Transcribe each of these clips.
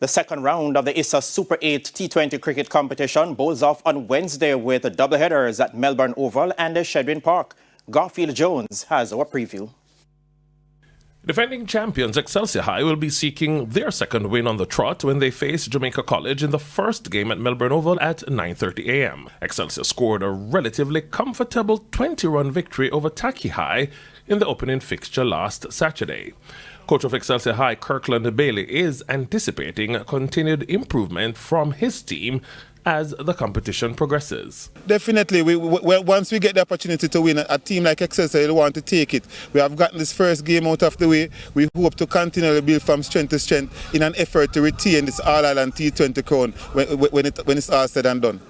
The second round of the ISSA Super 8 T20 cricket competition bowls off on Wednesday with doubleheaders at Melbourne Oval and Shedwin Park. Garfield Jones has our preview. Defending champions Excelsior High will be seeking their second win on the trot when they face Jamaica College in the first game at Melbourne Oval at 9:30 a.m. Excelsior scored a relatively comfortable 20-run victory over Taki High in the opening fixture last Saturday. Coach of Excelsior High, Kirkland Bailey, is anticipating continued improvement from his team as the competition progresses. Definitely, once we get the opportunity to win, a team like Excelsior will want to take it. We have gotten this first game out of the way. We hope to continually build from strength to strength in an effort to retain this All-Ireland T20 crown when it's all said and done.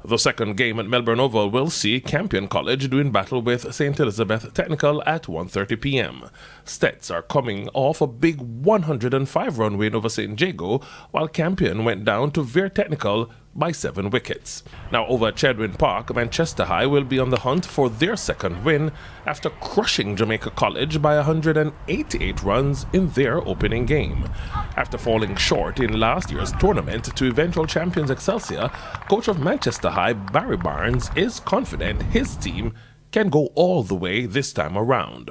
The second game at Melbourne Oval will see Campion College doing battle with St. Elizabeth Technical at 1:30 p.m. Stets are coming off a big 105-run win over St. Jago, while Campion went down to Veer Technical by 7 wickets. Now over at Shedwin Park, Manchester High will be on the hunt for their second win after crushing Jamaica College by 188 runs in their opening game. After falling short in last year's tournament to eventual champions Excelsior, coach of Manchester High, Barry Barnes, is confident his team can go all the way this time around.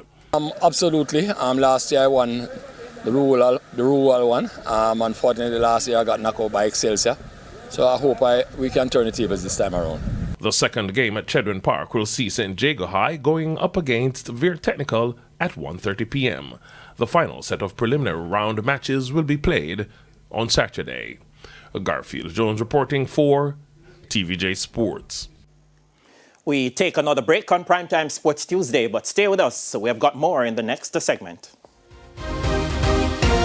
Absolutely. Last year I won the rural one. Unfortunately, last year I got knocked out by Excelsior. So I hope we can turn the tables this time around. The second game at Shedwin Park will see St. Jago High going up against Veer Technical at 1:30 p.m. The final set of preliminary round matches will be played on Saturday. Garfield Jones reporting for TVJ Sports. We take another break on Primetime Sports Tuesday, but stay with us. We have got more in the next segment.